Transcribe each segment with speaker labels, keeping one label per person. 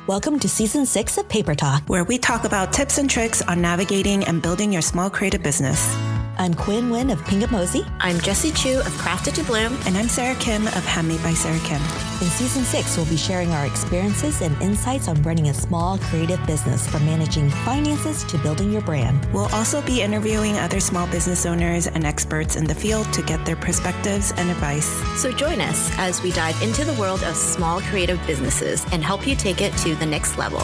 Speaker 1: Welcome to Season 6 of Paper Talk,
Speaker 2: where we talk about tips and tricks on navigating and building your small creative business.
Speaker 1: I'm Quinn Nguyen of Pingamosi.
Speaker 3: I'm Jessie Chu of Crafted to Bloom.
Speaker 2: And I'm Sarah Kim of Handmade by Sarah Kim.
Speaker 1: In Season 6, we'll be sharing our experiences and insights on running a small creative business, from managing finances to building your brand.
Speaker 2: We'll also be interviewing other small business owners and experts in the field to get their perspectives and advice.
Speaker 3: So join us as we dive into the world of small creative businesses and help you take it to the next level.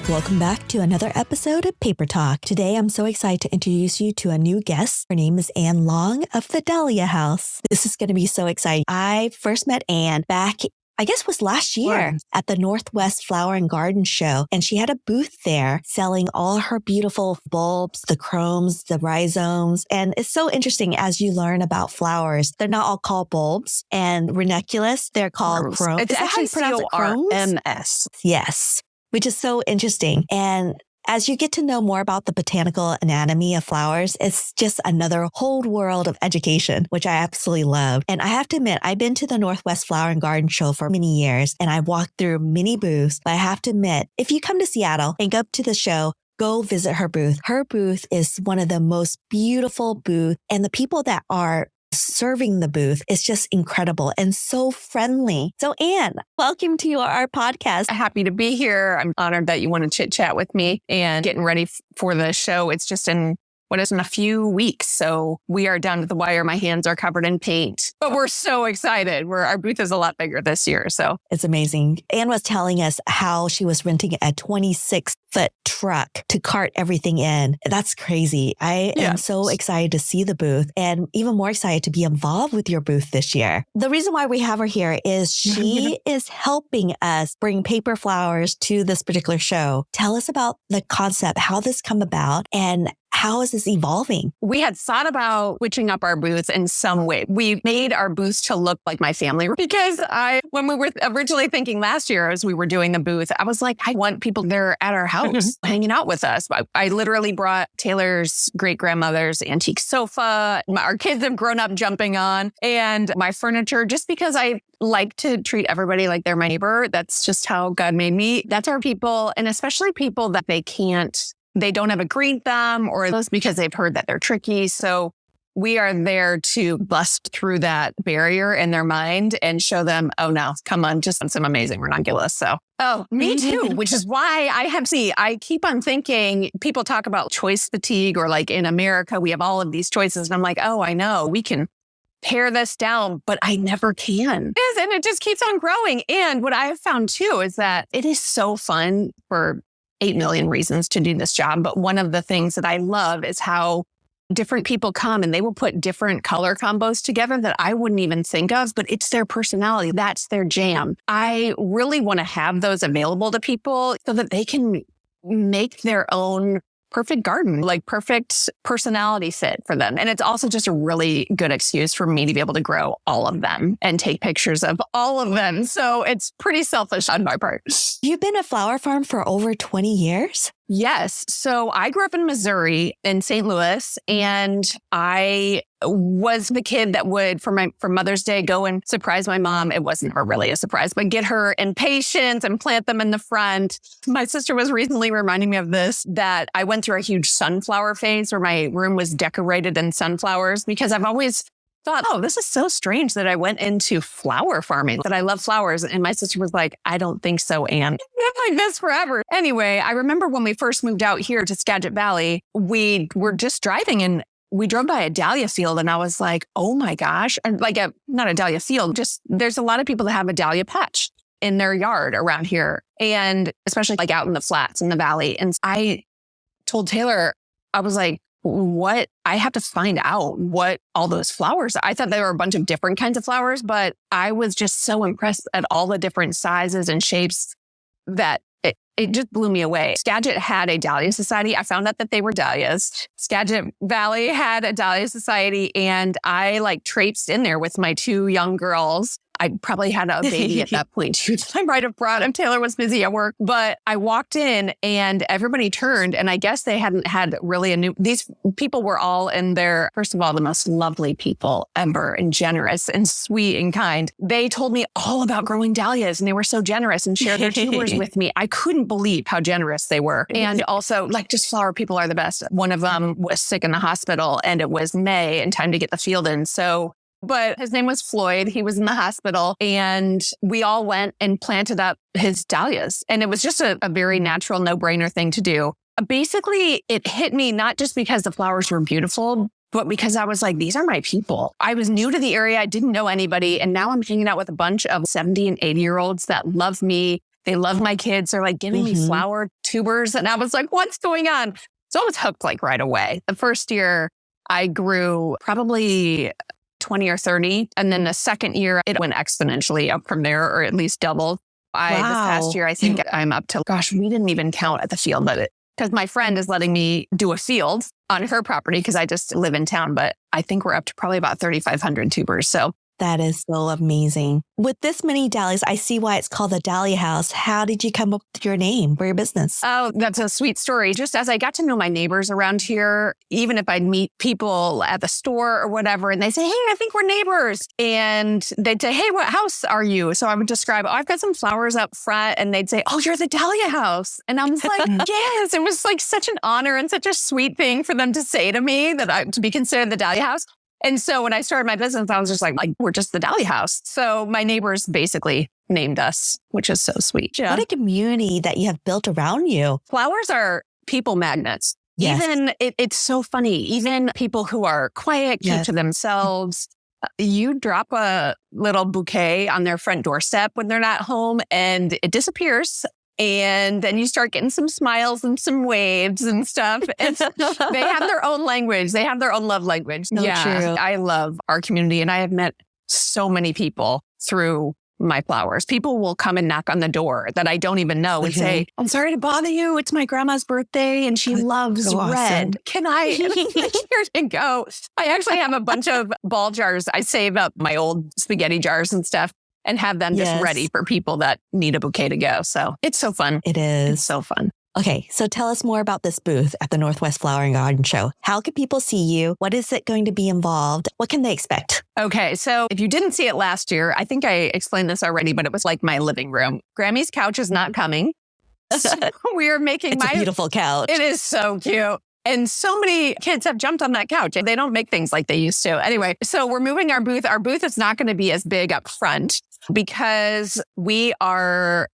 Speaker 1: Welcome back to another episode of Paper Talk. Today, I'm so excited to introduce you to a new guest. Her name is Anne Long of the Dahlia House. This is going to be so exciting. I first met Anne back, I guess was last year, at the Northwest Flower and Garden Show. And she had a booth there selling all her beautiful bulbs, the chromes, the rhizomes. And it's so interesting as you learn about flowers. They're not all called bulbs and ranunculus. They're called chromes.
Speaker 4: It's actually C-O-R-M-S.
Speaker 1: Yes. Which is so interesting. And as you get to know more about the botanical anatomy of flowers, it's just another whole world of education, which I absolutely love. And I have to admit, I've been to the Northwest Flower and Garden Show for many years, and I've walked through many booths. But I have to admit, if you come to Seattle and go up to the show, go visit her booth. Her booth is one of the most beautiful booths, and the people that are serving the booth is just incredible and so friendly. So Anne, welcome to our podcast.
Speaker 4: Happy to be here. I'm honored that you want to chit chat with me and getting ready for the show. It's just in a few weeks. So we are down to the wire. My hands are covered in paint, but we're so excited. Our booth is a lot bigger this year. So
Speaker 1: it's amazing. Anne was telling us how she was renting a 26-foot truck to cart everything in. That's crazy. I am so excited to see the booth and even more excited to be involved with your booth this year. The reason why we have her here is she is helping us bring paper flowers to this particular show. Tell us about the concept, how this come about, and how is this evolving?
Speaker 4: We had thought about switching up our booths in some way. We made our booths to look like my family because when we were originally thinking last year as we were doing the booth, I was like, I want people there at our house hanging out with us. I literally brought Taylor's great-grandmother's antique sofa. Our kids have grown up jumping on, and my furniture, just because I like to treat everybody like they're my neighbor. That's just how God made me. That's our people, and especially people that they don't have a greet them, or those because they've heard that they're tricky. So we are there to bust through that barrier in their mind and show them, oh no, come on, just some amazing ranunculus. So, me too, which is why I keep on thinking, people talk about choice fatigue, or like in America, we have all of these choices. And I'm like, oh, I know we can pare this down, but I never can. Yes, and it just keeps on growing. And what I have found too is that it is so fun for 8 million reasons to do this job. But one of the things that I love is how different people come and they will put different color combos together that I wouldn't even think of, but it's their personality. That's their jam. I really want to have those available to people so that they can make their own perfect garden, like perfect personality fit for them. And it's also just a really good excuse for me to be able to grow all of them and take pictures of all of them. So it's pretty selfish on my part.
Speaker 1: You've been a flower farm for over 20 years?
Speaker 4: Yes. So I grew up in Missouri, in St. Louis, and I was the kid that would, for Mother's Day, go and surprise my mom. It wasn't really a surprise, but get her impatiens and plant them in the front. My sister was recently reminding me of this, that I went through a huge sunflower phase where my room was decorated in sunflowers, because I've always thought, oh, this is so strange that I went into flower farming, that I love flowers. And my sister was like, I don't think so, Anne. I'm like this forever. Anyway, I remember when we first moved out here to Skagit Valley, we were just driving and we drove by a dahlia field, and I was like, oh my gosh. And not a dahlia field, just there's a lot of people that have a dahlia patch in their yard around here. And especially like out in the flats in the valley. And I told Taylor, I was like, I have to find out what all those flowers are. I thought there were a bunch of different kinds of flowers, but I was just so impressed at all the different sizes and shapes that it just blew me away. Skagit had a Dahlia Society. I found out that they were dahlias. Skagit Valley had a Dahlia Society, and I traipsed in there with my 2 young girls. I probably had a baby at that point too. I might have brought him. Taylor was busy at work, but I walked in and everybody turned, and I guess they hadn't had really these people were all in their, first of all, the most lovely people ever and generous and sweet and kind. They told me all about growing dahlias and they were so generous and shared their tubers with me. I couldn't believe how generous they were. And also like just flower people are the best. One of them was sick in the hospital and it was May and time to get the field in. So, but his name was Floyd. He was in the hospital and we all went and planted up his dahlias. And it was just a very natural no-brainer thing to do. Basically, it hit me not just because the flowers were beautiful, but because I was like, these are my people. I was new to the area. I didn't know anybody. And now I'm hanging out with a bunch of 70 and 80-year-olds that love me. They love my kids. They're like giving me flower tubers. And I was like, what's going on? So I was hooked like right away. The first year I grew probably 20 or 30. And then the second year it went exponentially up from there, or at least doubled. This past year, I think I'm up to, gosh, we didn't even count at the field, but because my friend is letting me do a field on her property because I just live in town, but I think we're up to probably about 3,500 tubers. So
Speaker 1: that is so amazing. With this many dahlias, I see why it's called the Dahlia House. How did you come up with your name for your business?
Speaker 4: Oh, that's a sweet story. Just as I got to know my neighbors around here, even if I'd meet people at the store or whatever, and they say, hey, I think we're neighbors. And they'd say, hey, what house are you? So I would describe, oh, I've got some flowers up front. And they'd say, oh, you're the Dahlia House. And I was like, yes, it was like such an honor and such a sweet thing for them to say to me to be considered the Dahlia House. And so when I started my business, I was just like, we're just the Dahlia House. So my neighbors basically named us, which is so sweet.
Speaker 1: Yeah. What a community that you have built around you.
Speaker 4: Flowers are people magnets.
Speaker 1: Yes.
Speaker 4: Even, it's so funny. Even people who are quiet, keep to themselves, you drop a little bouquet on their front doorstep when they're not home and it disappears. And then you start getting some smiles and some waves and stuff. And they have their own language. They have their own love language.
Speaker 1: So true.
Speaker 4: I love our community. And I have met so many people through my flowers. People will come and knock on the door that I don't even know and say, I'm sorry to bother you. It's my grandma's birthday and she loves red. Can I? Here to go. I actually have a bunch of ball jars. I save up my old spaghetti jars and stuff and have them just ready for people that need a bouquet to go. So it's so fun.
Speaker 1: It is.
Speaker 4: It's so fun.
Speaker 1: Okay, so tell us more about this booth at the Northwest Flower and Garden Show. How can people see you? What is it going to be involved? What can they expect?
Speaker 4: Okay, so if you didn't see it last year, I think I explained this already, but it was like my living room. Grammy's couch is not coming. So we are making
Speaker 1: It's a beautiful couch.
Speaker 4: It is so cute. And so many kids have jumped on that couch. They don't make things like they used to. Anyway, so we're moving our booth. Our booth is not going to be as big up front because we are,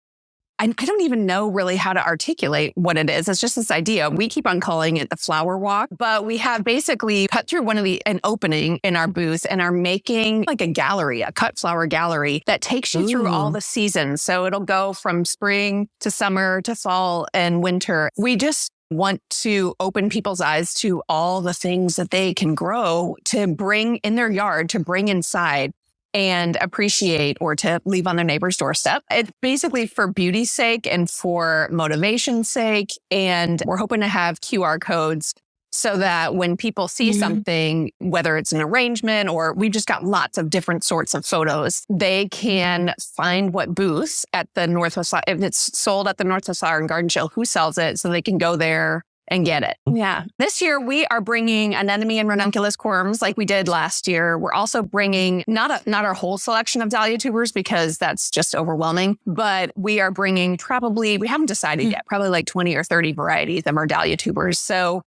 Speaker 4: I don't even know really how to articulate what it is. It's just this idea. We keep on calling it the flower walk, but we have basically cut through an opening in our booth and are making like a gallery, a cut flower gallery that takes you through all the seasons. So it'll go from spring to summer to fall and winter. We just want to open people's eyes to all the things that they can grow to bring in their yard, to bring inside and appreciate or to leave on their neighbor's doorstep. It's basically for beauty's sake and for motivation's sake. And we're hoping to have QR codes so that when people see something, whether it's an arrangement or we've just got lots of different sorts of photos, they can find what booths at the Northwest, if it's sold at the Northwest Flower and Garden Show, who sells it, so they can go there and get it. Yeah. This year, we are bringing anemone and ranunculus corms like we did last year. We're also bringing not our whole selection of dahlia tubers because that's just overwhelming, but we are bringing we haven't decided yet, probably like 20 or 30 varieties of our dahlia tubers. So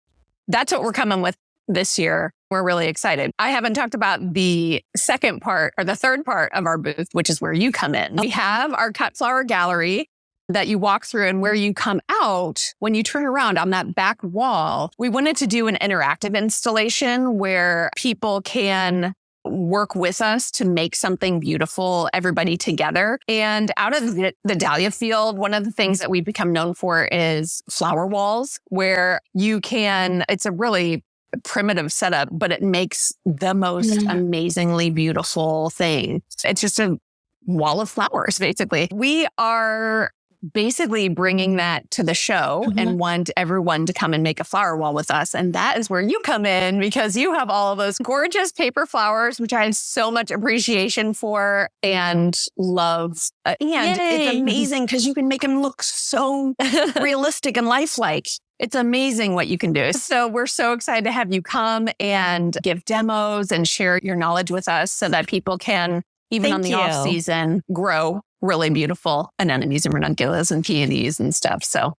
Speaker 4: that's what we're coming with this year. We're really excited. I haven't talked about the second part or the third part of our booth, which is where you come in. We have our cut flower gallery that you walk through, and where you come out, when you turn around on that back wall, we wanted to do an interactive installation where people can work with us to make something beautiful, everybody together. And out of the dahlia field, one of the things that we've become known for is flower walls, where it's a really primitive setup, but it makes the most amazingly beautiful thing. It's just a wall of flowers, basically. We are basically bringing that to the show and want everyone to come and make a flower wall with us. And that is where you come in, because you have all of those gorgeous paper flowers, which I have so much appreciation for and love. And it's amazing because you can make them look so realistic and lifelike. It's amazing what you can do. So we're so excited to have you come and give demos and share your knowledge with us so that people can, even on the off season, grow really beautiful anemones and ranunculus and peonies and stuff. So,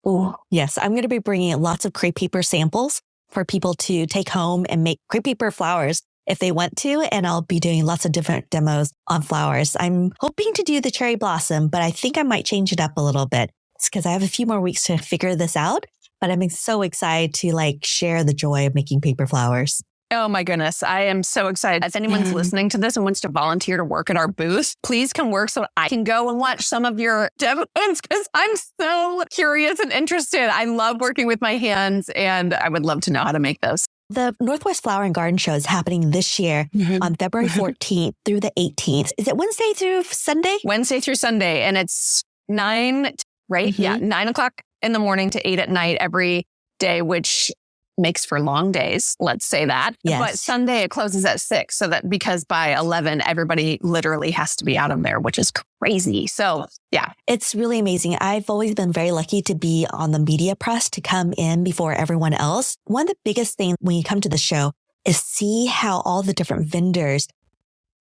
Speaker 1: yes, I'm going to be bringing lots of crepe paper samples for people to take home and make crepe paper flowers if they want to. And I'll be doing lots of different demos on flowers. I'm hoping to do the cherry blossom, but I think I might change it up a little bit. It's because I have a few more weeks to figure this out. But I'm so excited to share the joy of making paper flowers.
Speaker 4: Oh my goodness. I am so excited. If anyone's listening to this and wants to volunteer to work at our booth, please come work so I can go and watch some of your demos, because I'm so curious and interested. I love working with my hands and I would love to know how to make those.
Speaker 1: The Northwest Flower and Garden Show is happening this year on February 14th through the 18th. Is it Wednesday through Sunday?
Speaker 4: Wednesday through Sunday. And it's 9, right? Yeah, 9 o'clock in the morning to 8 at night every day, which makes for long days. Let's say that.
Speaker 1: Yes.
Speaker 4: But Sunday it closes at 6. So that because by 11, everybody literally has to be out of there, which is crazy. So yeah.
Speaker 1: It's really amazing. I've always been very lucky to be on the media press to come in before everyone else. One of the biggest things when you come to the show is see how all the different vendors,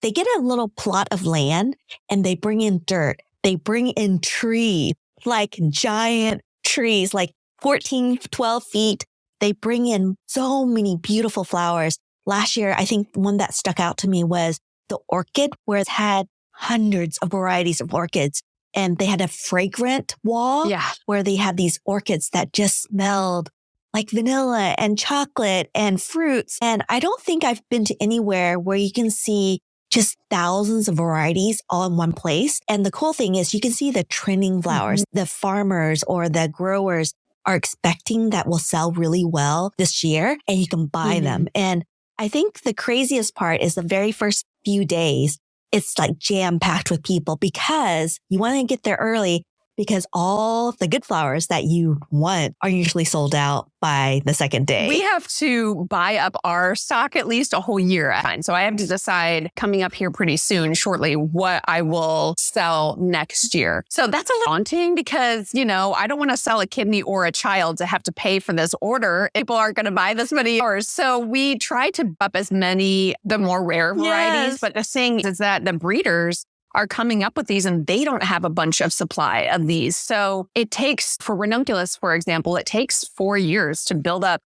Speaker 1: they get a little plot of land and they bring in dirt. They bring in trees, like giant trees, like 14, 12 feet. They bring in so many beautiful flowers. Last year, I think one that stuck out to me was the orchid, where it had hundreds of varieties of orchids. And they had a fragrant wall where they had these orchids that just smelled like vanilla and chocolate and fruits. And I don't think I've been to anywhere where you can see just thousands of varieties all in one place. And the cool thing is you can see the trending flowers. The farmers or the growers are expecting that will sell really well this year, and you can buy them. And I think the craziest part is the very first few days, it's like jam packed with people because you want to get there early, because all the good flowers that you want are usually sold out by the second day.
Speaker 4: We have to buy up our stock at least a whole year at a time. So I have to decide coming up here pretty soon, shortly, what I will sell next year. So that's a little daunting because, I don't want to sell a kidney or a child to have to pay for this order. People aren't going to buy this many hours. So we try to up as many, the more rare varieties. But the thing is that the breeders are coming up with these and they don't have a bunch of supply of these. So it takes, for ranunculus, for example, it takes 4 years to build up.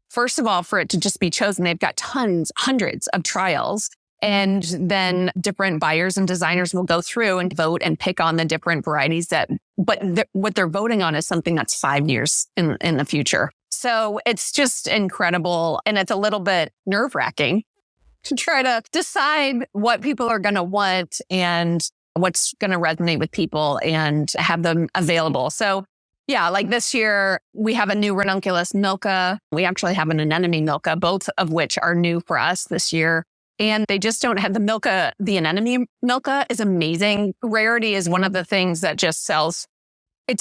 Speaker 4: First of all, for it to just be chosen, they've got hundreds of trials. And then different buyers and designers will go through and vote and pick on the different varieties what they're voting on is something that's 5 years in the future. So it's just incredible. And it's a little bit nerve-wracking to try to decide what people are going to want and what's going to resonate with people and have them available. So yeah, like this year, we have a new ranunculus milka. We actually have an anemone milka, both of which are new for us this year. And they just don't have the milka. The anemone milka is amazing. Rarity is one of the things that just sells.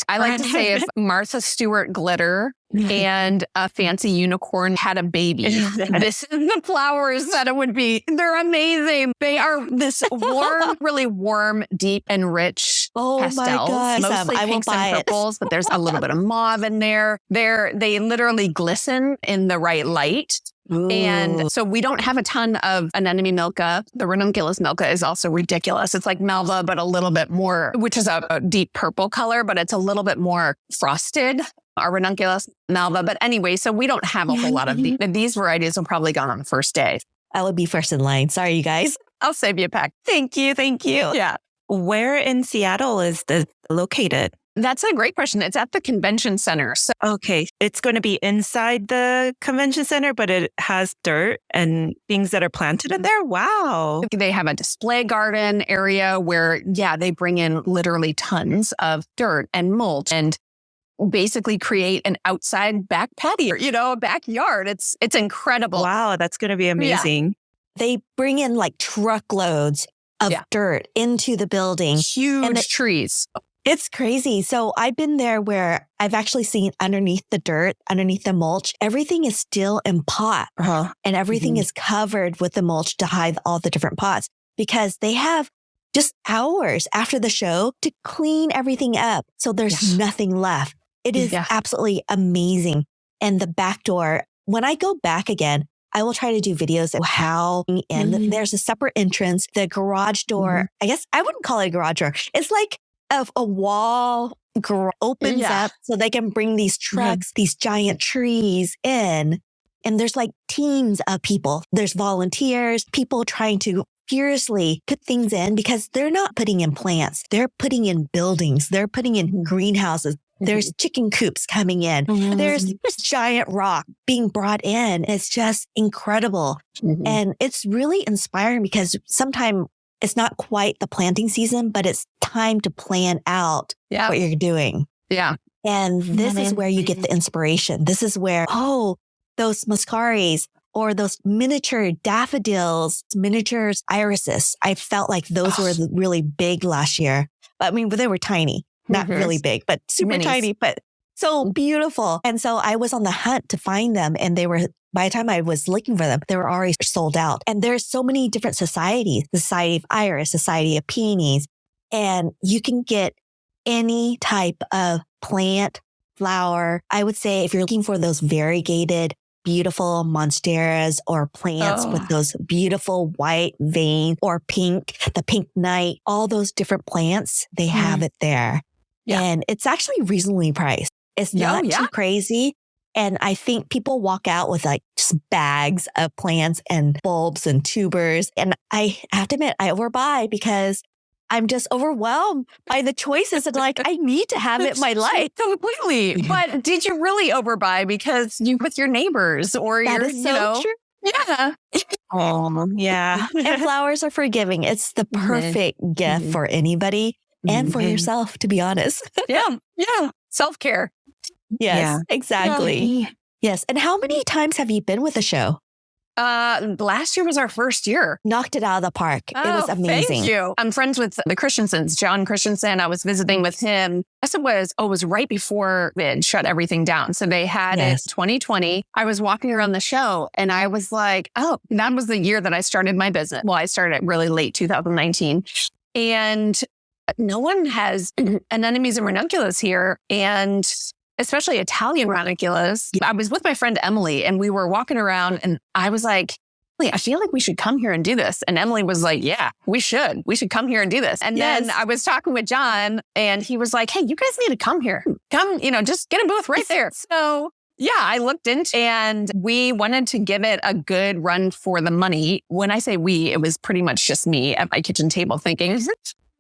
Speaker 4: I like to say if Martha Stewart glitter and a fancy unicorn had a baby, this is the flowers that it would be. They're amazing. They are this warm, really warm, deep and rich pastels.
Speaker 1: My God.
Speaker 4: Mostly pinks and purples, but there's a little bit of mauve in there. They literally glisten in the right light. Ooh. And so we don't have a ton of anemone milka. The ranunculus milka is also ridiculous. It's like Malva, but a little bit more, which is a deep purple color, but it's a little bit more frosted. Our ranunculus Malva. But anyway, so we don't have a whole lot of these. These varieties will probably go on the first day.
Speaker 1: I will be first in line. Sorry, you guys.
Speaker 4: I'll save you a pack.
Speaker 2: Thank you.
Speaker 4: Yeah.
Speaker 2: Where in Seattle is this located?
Speaker 4: That's a great question. It's at the convention center. So,
Speaker 2: okay. It's going to be inside the convention center, but it has dirt and things that are planted in there. Wow.
Speaker 4: They have a display garden area where, they bring in literally tons of dirt and mulch and basically create an outside back patio, a backyard. It's incredible.
Speaker 2: Wow. That's going to be amazing.
Speaker 1: Yeah. They bring in like truckloads of dirt into the building.
Speaker 4: Huge trees.
Speaker 1: It's crazy. So I've been there where I've actually seen underneath the dirt, underneath the mulch, everything is still in pot and everything is covered with the mulch to hide all the different pots because they have just hours after the show to clean everything up. So there's nothing left. It is absolutely amazing. And the back door, when I go back again, I will try to do videos of how in there's a separate entrance, the garage door. I guess I wouldn't call it a garage door. It's like a wall opens up so they can bring these trucks, these giant trees in. And there's like teams of people. There's volunteers, people trying to furiously put things in because they're not putting in plants. They're putting in buildings. They're putting in greenhouses. There's chicken coops coming in. There's this giant rock being brought in. It's just incredible. And it's really inspiring because sometimes it's not quite the planting season, but it's time to plan out what you're doing.
Speaker 4: Yeah.
Speaker 1: And this is where you get the inspiration. This is where, those muscaries or those miniature daffodils, miniature irises. I felt like those were really big last year. But I mean, they were tiny, not really big, but super tiny, but so beautiful. And so I was on the hunt to find them. And they were, by the time I was looking for them, they were already sold out. And there's so many different societies, Society of Iris, Society of Peonies, and you can get any type of plant, flower. I would say if you're looking for those variegated, beautiful monsteras or plants with those beautiful white veins or pink, the pink night, all those different plants, they have it there. And it's actually reasonably priced. It's not too crazy. And I think people walk out with like just bags of plants and bulbs and tubers. And I have to admit, I overbuy because I'm just overwhelmed by the choices and like, I need to have it in my life.
Speaker 4: Completely. But did you really overbuy because you with your neighbors or
Speaker 1: that
Speaker 4: your,
Speaker 1: is so true.
Speaker 4: Yeah.
Speaker 1: And flowers are forgiving. It's the perfect gift for anybody and for yourself, to be honest.
Speaker 4: Yeah. Self-care.
Speaker 1: Yes, exactly. Yes. And how many times have you been with the show?
Speaker 4: Last year was our first year.
Speaker 1: Knocked it out of the park. It was amazing.
Speaker 4: Thank you. I'm friends with the Christensens, John Christensen. I was visiting with him. I guess it was right before it shut everything down. So they had it 2020. I was walking around the show and I was like, that was the year that I started my business. Well, I started really late 2019 and no one has anemones and ranunculus here. And especially Italian ranunculus. I was with my friend Emily and we were walking around and I was like, I feel like we should come here and do this. And Emily was like, yeah, we should come here and do this. And then I was talking with John and he was like, hey, you guys need to come here. Come, just get a booth right there. So I looked into and we wanted to give it a good run for the money. When I say we, it was pretty much just me at my kitchen table thinking,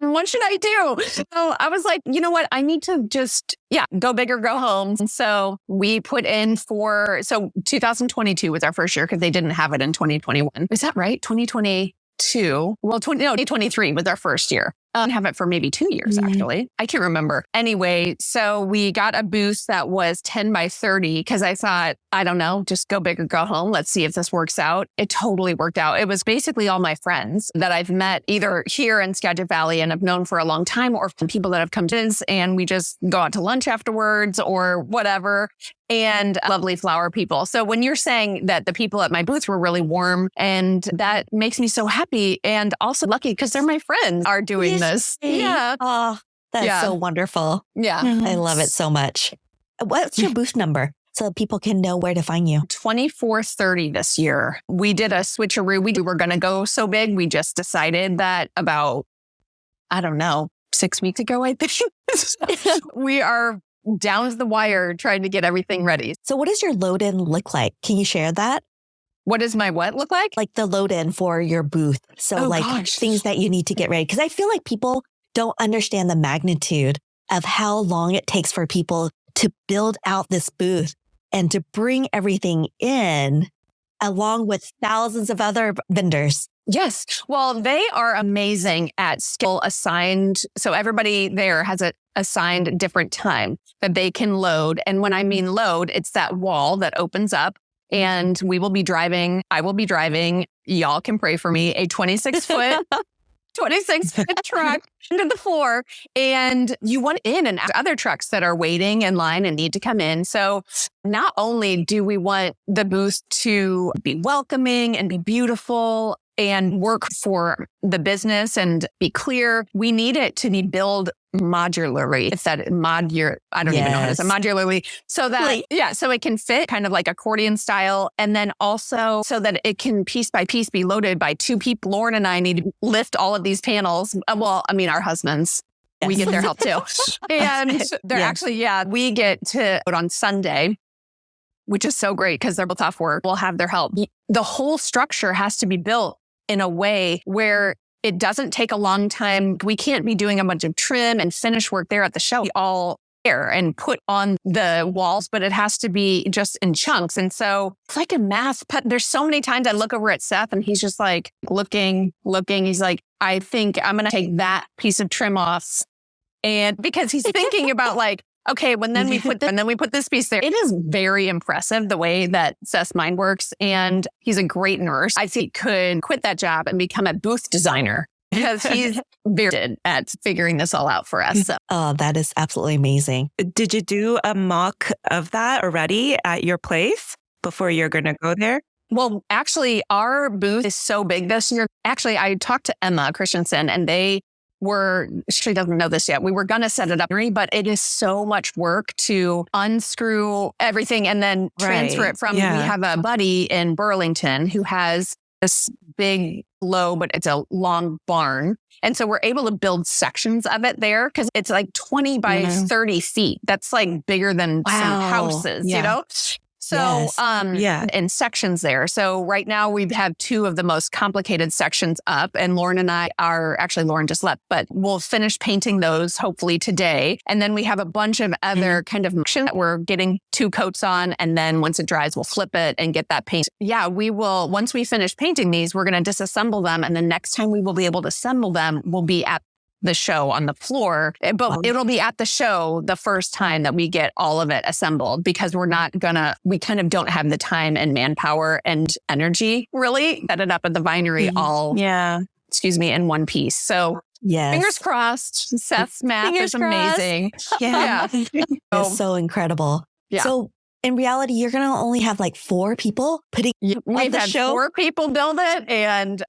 Speaker 4: what should I do? So I was like, you know what? I need to just, go big or go home. And so we put in 2022 was our first year because they didn't have it in 2021. Is that right? 2022? Well, 2023 was our first year. Have it for maybe 2 years, actually. I can't remember. Anyway, so we got a booth that was 10 by 30 because I thought, I don't know, just go big or go home. Let's see if this works out. It totally worked out. It was basically all my friends that I've met either here in Skagit Valley and have known for a long time or from people that have come to this and we just go out to lunch afterwards or whatever. And lovely flower people. So when you're saying that the people at my booth were really warm and that makes me so happy and also lucky because they're my friends are doing this. Yeah.
Speaker 1: Oh, that's so wonderful.
Speaker 4: Yeah.
Speaker 1: I love it so much. What's your booth number? So people can know where to find you.
Speaker 4: 2430 this year. We did a switcheroo. We were going to go so big. We just decided that about, 6 weeks ago, I think. We are down to the wire trying to get everything ready.
Speaker 1: So what does your load in look like? Can you share that?
Speaker 4: What does my what look like?
Speaker 1: Like the load in for your booth. So things that you need to get ready. Because I feel like people don't understand the magnitude of how long it takes for people to build out this booth and to bring everything in along with thousands of other vendors.
Speaker 4: Yes. Well, they are amazing at skill assigned. So everybody there has a assigned different time that they can load. And when I mean load, it's that wall that opens up and I will be driving, y'all can pray for me, a 26 foot 26-foot truck into the floor, and you want in and out other trucks that are waiting in line and need to come in. So not only do we want the booth to be welcoming and be beautiful and work for the business and be clear, we need it to be built modularly. It's that I don't even know how to say modularly. So that, so it can fit kind of like accordion style. And then also so that it can piece by piece be loaded by two people. Lauren and I need to lift all of these panels. Well, I mean, our husbands, we get their help too. And they're actually, we get to on Sunday, which is so great because they're both off work. We'll have their help. The whole structure has to be built in a way where it doesn't take a long time. We can't be doing a bunch of trim and finish work there at the show. We all there and put on the walls, but it has to be just in chunks. And so it's like a math. There's so many times I look over at Seth and he's just like looking. He's like, I think I'm going to take that piece of trim off. And because he's thinking about like, okay, then we put this piece there. It is very impressive the way that Seth's mind works. And he's a great nurse. I think he could quit that job and become a booth designer because he's very good at figuring this all out for us. So.
Speaker 1: Oh, that is absolutely amazing.
Speaker 2: Did you do a mock of that already at your place before you're going to go there?
Speaker 4: Well, actually, our booth is so big this year. Actually, I talked to Emma Christensen and she doesn't know this yet. We were going to set it up, but it is so much work to unscrew everything and then transfer it from, we have a buddy in Burlington who has this big low, but it's a long barn. And so we're able to build sections of it there because it's like 20 by 30 feet. That's like bigger than some houses, you know? So, in sections there. So right now we have two of the most complicated sections up and Lauren and I Lauren just left, but we'll finish painting those hopefully today. And then we have a bunch of other kind of sections that we're getting 2 coats on. And then once it dries, we'll flip it and get that paint. Yeah, we will, once we finish painting these, we're going to disassemble them. And the next time we will be able to assemble them will be at the show on the floor, but it'll be at the show the first time that we get all of it assembled because we kind of don't have the time and manpower and energy really set it up at the vinery in one piece. So fingers crossed, Seth's math is amazing.
Speaker 1: It's so incredible. Yeah. So in reality, you're going to only have like 4 people putting on the show?
Speaker 4: 4 people build it. And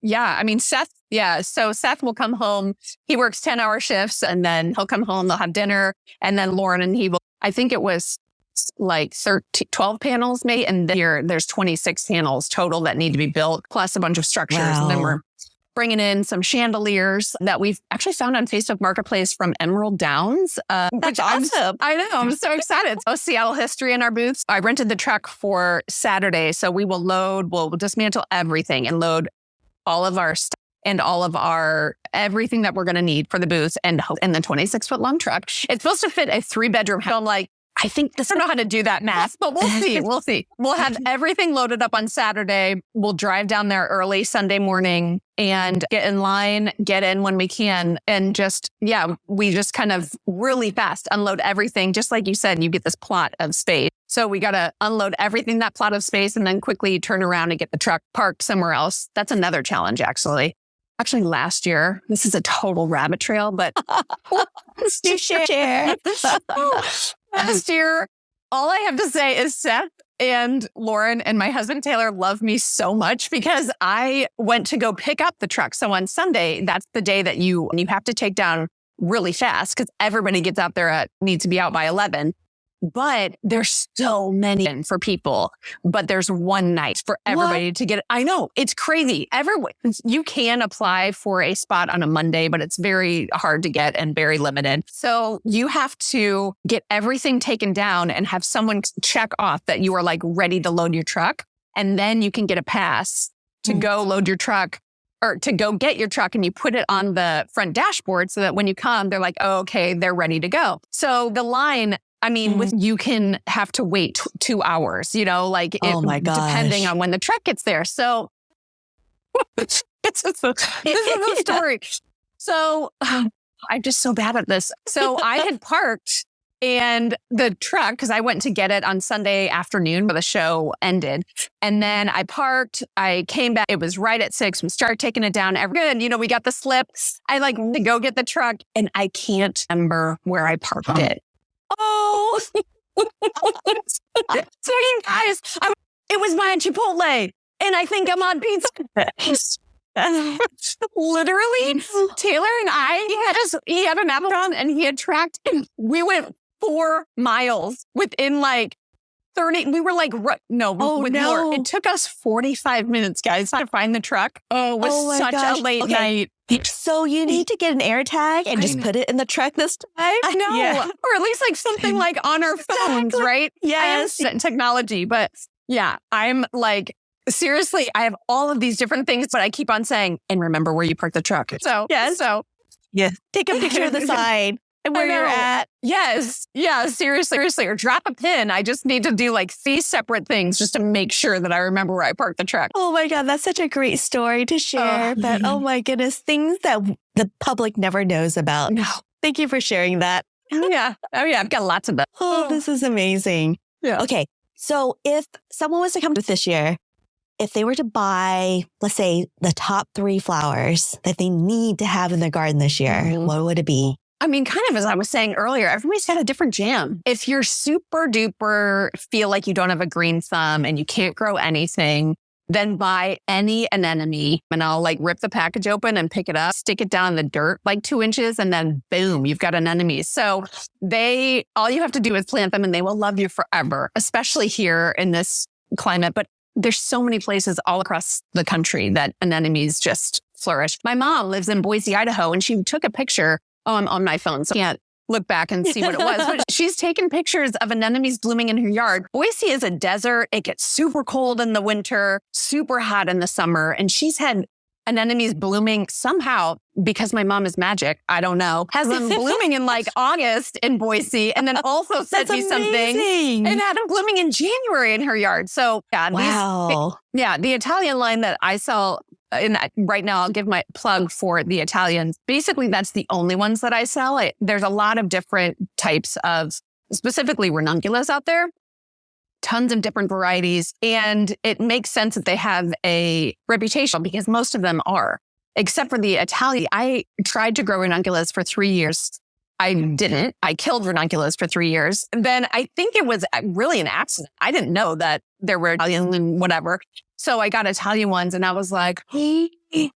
Speaker 4: so Seth will come home. He works 10-hour shifts and then he'll come home, they'll have dinner. And then Lauren and he will, I think it was like 12 panels maybe. And there's 26 panels total that need to be built, plus a bunch of structures.
Speaker 1: Wow.
Speaker 4: And then we're bringing in some chandeliers that we've actually found on Facebook Marketplace from Emerald Downs.
Speaker 1: That's awesome.
Speaker 4: I know. I'm so excited. So Seattle history in our booths. I rented the truck for Saturday. So we'll dismantle everything and load all of our stuff and all of our everything that we're going to need for the booth and the 26-foot long truck. It's supposed to fit a 3-bedroom house. So I'm like, I don't know how to do that math, but we'll see. We'll see. We'll have everything loaded up on Saturday. We'll drive down there early Sunday morning and get in line, get in when we can. And we just kind of really fast unload everything. Just like you said, you get this plot of space. So we got to unload everything, that plot of space, and then quickly turn around and get the truck parked somewhere else. That's another challenge, actually. Actually, last year, this is a total rabbit trail, but
Speaker 1: do share.
Speaker 4: Last year, all I have to say is Seth and Lauren and my husband Taylor love me so much because I went to go pick up the truck. So on Sunday, that's the day that you have to take down really fast because everybody gets out there needs to be out by 11. But there's so many for people, but there's one night for everybody to get it. I know, it's crazy. You can apply for a spot on a Monday, but it's very hard to get and very limited. So you have to get everything taken down and have someone check off that you are like ready to load your truck. And then you can get a pass to go load your truck or to go get your truck, and you put it on the front dashboard so that when you come, they're like, oh, okay, they're ready to go. So the line, you can have to wait 2 hours,
Speaker 1: oh my gosh,
Speaker 4: depending on when the truck gets there. So this is the story. So I'm just so bad at this. So I had parked And the truck, because I went to get it on Sunday afternoon, but the show ended. And then I parked, I came back. It was right at 6. We started taking it down. Good. We got the slip. I like to go get the truck and I can't remember where I parked it. Oh, so guys, it was my Chipotle and I think I'm on pizza. Literally, Taylor and he had an Amazon and he had tracked, and we went 4 miles within like 30. We were like, no. More. It took us 45 minutes, guys, to find the truck. Oh, it was such a late night.
Speaker 1: So you need to get an air tag and just put it in the truck this time.
Speaker 4: I know. Yeah. Or at least like something like on our phones, right?
Speaker 1: Yes.
Speaker 4: Technology. But yeah, I'm like, seriously, I have all of these different things, but I keep on saying, and remember where you parked the truck. So,
Speaker 1: take a picture of the sign and where you're at.
Speaker 4: Yes. Yeah, seriously. Or drop a pin. I just need to do like 3 separate things just to make sure that I remember where I parked the truck.
Speaker 1: Oh my God, that's such a great story to share. But oh my goodness, things that the public never knows about.
Speaker 4: No.
Speaker 1: Thank you for sharing that.
Speaker 4: Yeah. Oh yeah, I've got lots of them.
Speaker 1: Oh, this is amazing.
Speaker 4: Yeah.
Speaker 1: Okay, so if someone was to come to this year, if they were to buy, let's say, the top 3 flowers that they need to have in their garden this year, what would it be?
Speaker 4: I mean, kind of as I was saying earlier, everybody's got a different jam. If you're super duper feel like you don't have a green thumb and you can't grow anything, then buy any anemone and I'll like rip the package open and pick it up, stick it down in the dirt like 2 inches, and then boom, you've got anemones. So all you have to do is plant them and they will love you forever, especially here in this climate. But there's so many places all across the country that anemones just flourish. My mom lives in Boise, Idaho, and she took a picture on my phone, so I can't look back and see what it was. But she's taken pictures of anemones blooming in her yard. Boise is a desert. It gets super cold in the winter, super hot in the summer. And she's had anemones blooming somehow, because my mom is magic, I don't know, has them blooming in like August in Boise, and then also sent me something and had them blooming in January in her yard. So yeah, the Italian line that I sell right now, I'll give my plug for the Italians. Basically, that's the only ones that I sell. There's a lot of different types of specifically ranunculus out there. Tons of different varieties. And it makes sense that they have a reputation because most of them are, except for the Italian. I tried to grow ranunculus for 3 years. I didn't. I killed ranunculus for 3 years. And then I think it was really an accident. I didn't know that there were Italian and whatever. So I got Italian ones and I was like, hey,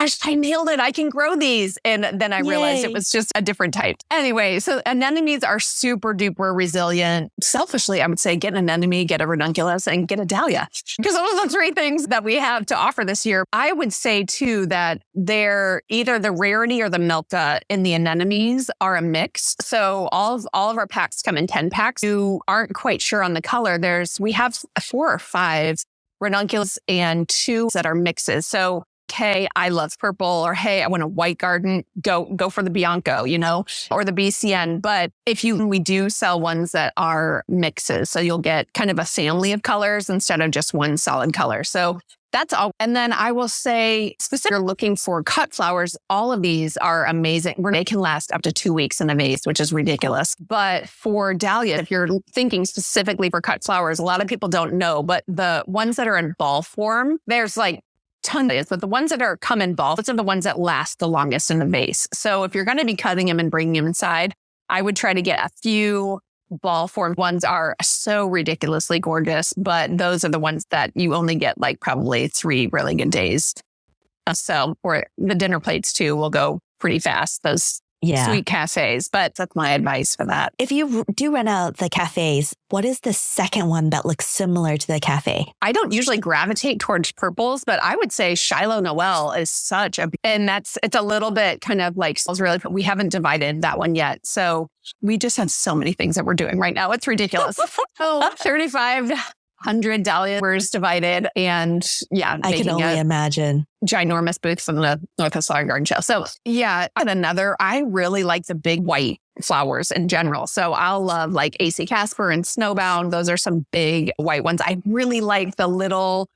Speaker 4: I nailed it. I can grow these. And then I realized it was just a different type. Anyway, so anemones are super duper resilient. Selfishly, I would say get an anemone, get a ranunculus, and get a dahlia. Because those are the 3 things that we have to offer this year. I would say too that they're either the rarity or the milka in the anemones are a mix. So all of our packs come in 10 packs. You aren't quite sure on the color. We have 4 or 5 ranunculus and 2 that are mixes. So, hey, I love purple, or hey, I want a white garden, go for the Bianco, or the BCN. But we do sell ones that are mixes. So you'll get kind of a family of colors instead of just one solid color. So that's all. And then I will say, specifically, if you're looking for cut flowers, all of these are amazing. They can last up to 2 weeks in a vase, which is ridiculous. But for dahlia, if you're thinking specifically for cut flowers, a lot of people don't know, but the ones that are in ball form, there's like tons, but the ones that come in ball, those are the ones that last the longest in the vase. So if you're going to be cutting them and bringing them inside, I would try to get a few ball formed ones. Are so ridiculously gorgeous, but those are the ones that you only get like probably 3 really good days. So, or the dinner plates too will go pretty fast. Those sweet cafes, but that's my advice for that.
Speaker 1: If you do run out the cafes, what is the second one that looks similar to the cafe?
Speaker 4: I don't usually gravitate towards purples, but I would say Shiloh Noel is it's a little bit kind of like, we haven't divided that one yet. So we just have so many things that we're doing right now. It's ridiculous. 3,500 dahlias divided. And
Speaker 1: I can only imagine.
Speaker 4: ginormous booth from the Northwest Flower Garden Show. So yeah, and I really like the big white flowers in general. So I'll love like AC Casper and Snowbound. Those are some big white ones. I really like the little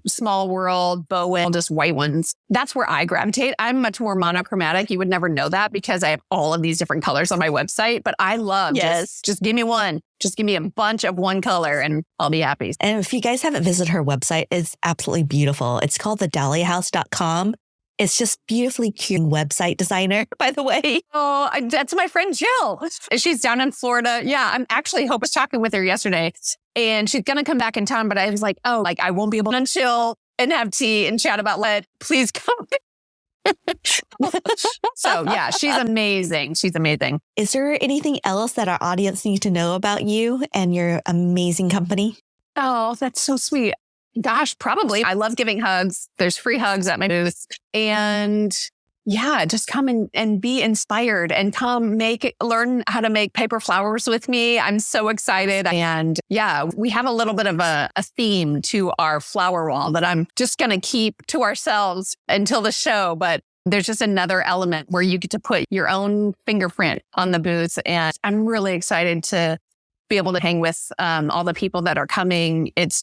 Speaker 4: Small World, Bowen, just white ones. That's where I gravitate. I'm much more monochromatic. You would never know that because I have all of these different colors on my website, but I love just give me one. Just give me a bunch of one color and I'll be happy.
Speaker 1: And if you guys haven't visited her website, it's absolutely beautiful. It's called the dahliahouse.com. It's just beautifully cute website designer, by the way.
Speaker 4: Oh, that's my friend Jill. She's down in Florida. Yeah, I'm actually was talking with her yesterday and she's going to come back in town. But I was like, I won't be able to chill and have tea and chat about lead. Please come. So yeah, she's amazing. She's amazing.
Speaker 1: Is there anything else that our audience needs to know about you and your amazing company?
Speaker 4: Oh, that's so sweet. Gosh, probably. I love giving hugs. There's free hugs at my booth. And yeah, just come and be inspired and learn how to make paper flowers with me. I'm so excited. And yeah, we have a little bit of a theme to our flower wall that I'm just going to keep to ourselves until the show. But there's just another element where you get to put your own fingerprint on the booth. And I'm really excited to be able to hang with all the people that are coming. It's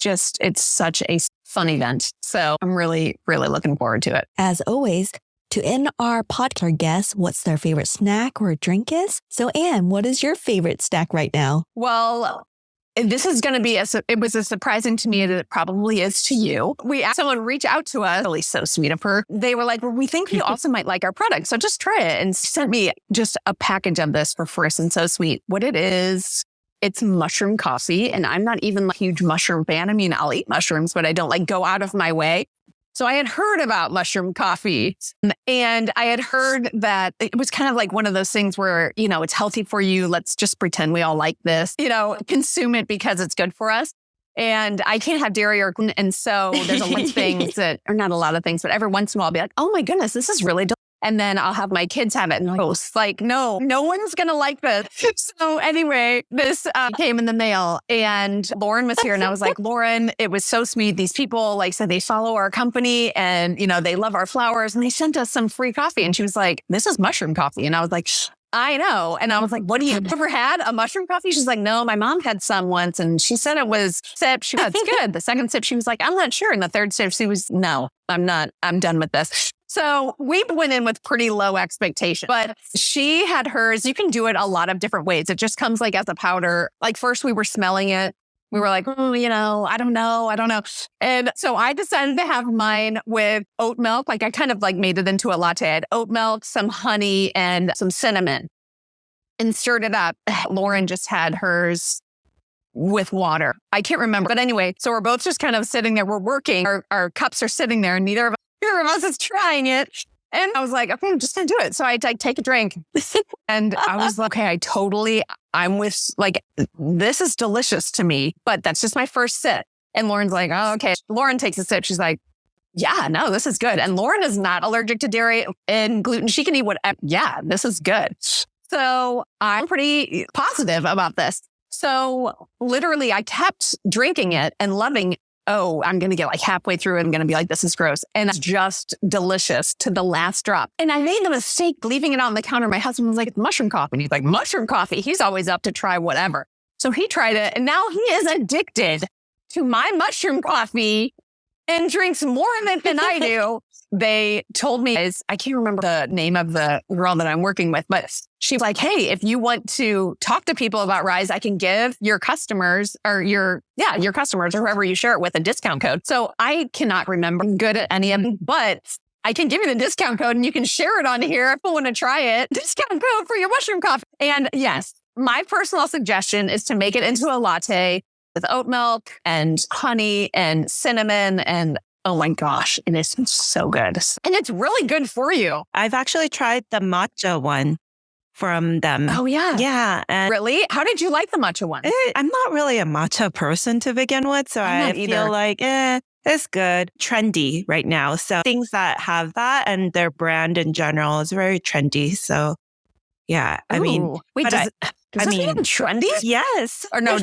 Speaker 4: such a fun event. So I'm really, really looking forward to it.
Speaker 1: As always, to end our podcast, our guests, what's their favorite snack or drink is. So Anne, what is your favorite snack right now?
Speaker 4: Well, this is going to be, it was as surprising to me as it probably is to you. We had someone reach out to us, really so sweet of her. They were like, well, we think you also might like our product. So just try it. And she sent me just a package of this for free and so sweet. What it is, it's mushroom coffee. And I'm not even a huge mushroom fan. I mean, I'll eat mushrooms, but I don't go out of my way. So I had heard about mushroom coffee and I had heard that it was kind of like one of those things where, it's healthy for you. Let's just pretend we all like this, consume it because it's good for us. And I can't have dairy or gluten. And so there's a lot of things or not a lot of things, but every once in a while I'll be like, oh my goodness, this is really delicious. And then I'll have my kids have it and no one's going to like this. So anyway, this came in the mail and Lauren was here and I was like, Lauren, it was so sweet. These people said they follow our company and, they love our flowers and they sent us some free coffee. And she was like, this is mushroom coffee. And I was like, I know. And I was like, what do you ever had a mushroom coffee? She's like, no, my mom had some once. And she said it was sip. She goes, it's good. The second sip, she was like, I'm not sure. And the third sip, she was, no, I'm not. I'm done with this. So we went in with pretty low expectations, but she had hers. You can do it a lot of different ways. It just comes as a powder. First we were smelling it. We were like, I don't know. And so I decided to have mine with oat milk. I kind of made it into a latte. I had oat milk, some honey and some cinnamon and stirred it up. Lauren just had hers with water. I can't remember. But anyway, so we're both just kind of sitting there. We're working. Our cups are sitting there and neither of us is trying it. And I was like, okay, I'm just going to do it. So I take a drink and I was like, okay, I'm with this is delicious to me, but that's just my first sip. And Lauren's like, oh, okay. Lauren takes a sip. She's like, yeah, no, this is good. And Lauren is not allergic to dairy and gluten. She can eat whatever. Yeah, this is good. So I'm pretty positive about this. So literally I kept drinking it and loving I'm going to get halfway through and I'm going to be like, this is gross. And it's just delicious to the last drop. And I made the mistake leaving it on the counter. My husband was like, it's mushroom coffee. And he's like, mushroom coffee. He's always up to try whatever. So he tried it and now he is addicted to my mushroom coffee and drinks more of it than I do. They told me, I can't remember the name of the girl that I'm working with, but she's like, hey, if you want to talk to people about Rise, I can give your customers or your customers or whoever you share it with a discount code. So I cannot remember good at any of them, but I can give you the discount code and you can share it on here if you want to try it. Discount code for your mushroom coffee. And yes, my personal suggestion is to make it into a latte with oat milk and honey and cinnamon and oh my gosh, it is so good. And it's really good for you.
Speaker 2: I've actually tried the matcha one from them.
Speaker 4: Oh, yeah.
Speaker 2: Yeah. And
Speaker 4: really? How did you like the matcha one?
Speaker 2: I'm not really a matcha person to begin with. So I feel like, it's good. Trendy right now. So things that have that and their brand in general is very trendy. So yeah, I mean.
Speaker 4: Wait, does it mean trendy?
Speaker 2: Yes.
Speaker 4: Or no.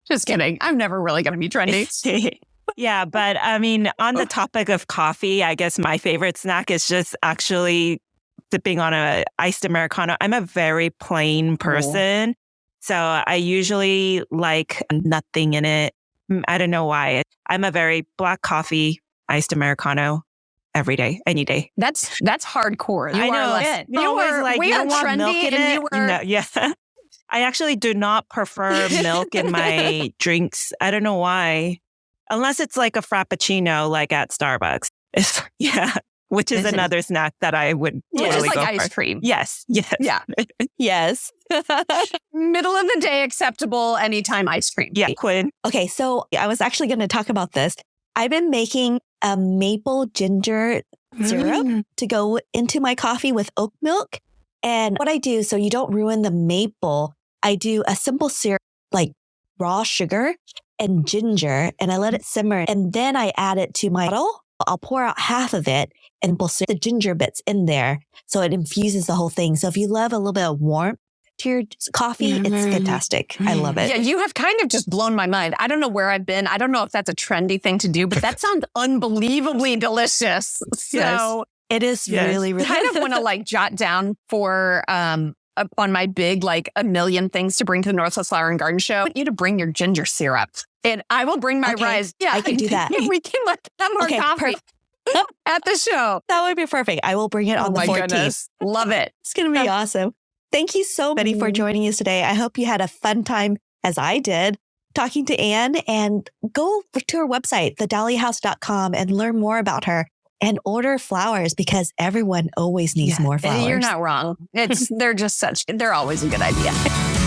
Speaker 4: Just kidding. I'm never really going to be trendy.
Speaker 2: Yeah, but I mean, on the topic of coffee, I guess my favorite snack is just actually sipping on a iced Americano. I'm a very plain person. So I usually like nothing in it. I don't know why. I'm a very black coffee, iced Americano every day, any day.
Speaker 4: That's hardcore.
Speaker 2: I know.
Speaker 4: You are like, we are
Speaker 2: want
Speaker 4: trendy
Speaker 2: milk in
Speaker 4: and
Speaker 2: it?
Speaker 4: you were...
Speaker 2: No, yeah. I actually do not prefer milk in my drinks. I don't know why. Unless it's like a Frappuccino, like at Starbucks. Which is another snack that I would totally
Speaker 4: like
Speaker 2: go
Speaker 4: ice
Speaker 2: for.
Speaker 4: cream.
Speaker 2: Yes.
Speaker 4: Yeah.
Speaker 1: Yes.
Speaker 4: Middle of the day acceptable, anytime ice cream.
Speaker 2: Yeah, Quinn.
Speaker 1: Okay, so I was actually going to talk about this. I've been making a maple ginger syrup to go into my coffee with oat milk. And what I do, so you don't ruin the maple, I do a simple syrup, like raw sugar and ginger, and I let it simmer. And then I add it to my bottle. I'll pour out half of it and we'll put the ginger bits in there. So it infuses the whole thing. So if you love a little bit of warmth to your coffee, it's fantastic. I love it.
Speaker 4: Yeah, you have kind of just blown my mind. I don't know where I've been. I don't know if that's a trendy thing to do, but that sounds unbelievably delicious. So
Speaker 1: it is really, really.
Speaker 4: I kind of want to like jot down for on my big, like a million things to bring to the Northwest Flower and Garden Show. I want you to bring your ginger syrup and I will bring my rice. Yeah,
Speaker 1: I can do that.
Speaker 4: We can like have more coffee at the show.
Speaker 1: That would be perfect. I will bring it on the 14th.
Speaker 4: Goodness. Love it.
Speaker 1: It's going to be awesome. Thank you so much for joining us today. I hope you had a fun time as I did talking to Anne, and go to her website, thedahliahouse.com, and learn more about her and order flowers because everyone always needs more flowers.
Speaker 4: You're not wrong. They're always a good idea.